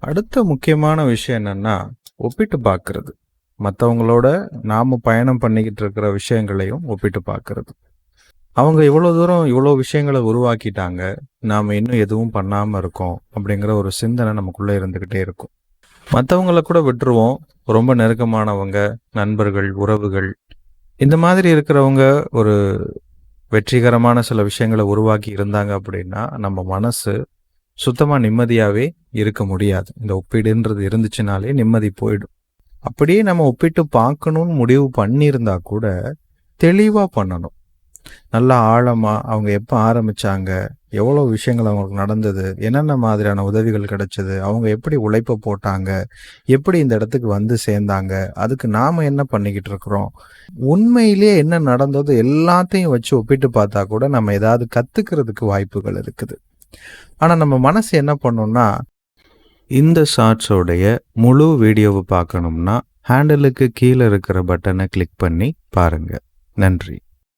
அடுத்த முக்கியமான விஷயம் என்னன்னா, ஒப்பிட்டு பார்க்கிறது. மத்தவங்களோட நாம பயணம் பண்ணிக்கிட்டு இருக்கிற விஷயங்களையும் ஒப்பிட்டு பார்க்கிறது. அவங்க இவ்வளோ தூரம் இவ்வளோ விஷயங்கள உருவாக்கிட்டாங்க. நாம இன்னும் எதுவும் பண்ணாம இருக்கோம். அப்படிங்கிற ஒரு சிந்தனை நமக்குள்ள இருந்துகிட்டே இருக்கும். மத்தவங்கள கூட விட்டுருவோம். ரொம்ப நெருக்கமானவங்க, நண்பர்கள், உறவுகள் இந்த மாதிரி இருக்கிறவங்க ஒரு வெற்றிகரமான சில விஷயங்கள உருவாக்கி இருந்தாங்க அப்படின்னா, நம்ம மனசு சுத்தமா நிம்மதியாவே இருக்க முடியாது. இந்த ஒப்பீடுன்றது இருந்துச்சுனாலே நிம்மதி போயிடும். அப்படியே நம்ம ஒப்பிட்டு பார்க்கணும்னு முடிவு பண்ணியிருந்தா கூட, தெளிவா பண்ணணும். நல்லா ஆழமா அவங்க எப்ப ஆரம்பிச்சாங்க? எவ்வளோ விஷயங்கள் அவங்களுக்கு நடந்தது? என்னென்ன மாதிரியான உதவிகள் கிடைச்சது? அவங்க எப்படி உழைப்ப போட்டாங்க? எப்படி இந்த இடத்துக்கு வந்து சேர்ந்தாங்க? அதுக்கு நாம என்ன பண்ணிக்கிட்டு இருக்கிறோம்? உண்மையிலேயே என்ன நடந்ததோ எல்லாத்தையும் வச்சு ஒப்பிட்டு பார்த்தா கூட நம்ம ஏதாவது கத்துக்கிறதுக்கு வாய்ப்புகள் இருக்குது. ஆனா நம்ம மனசு என்ன பண்ணும்னா, இந்த ஷார்ட்ஸோடைய முழு வீடியோவ பார்க்கணும்னா, ஹேண்டலுக்கு கீழ இருக்கிற பட்டன கிளிக் பண்ணி பாருங்க. நன்றி.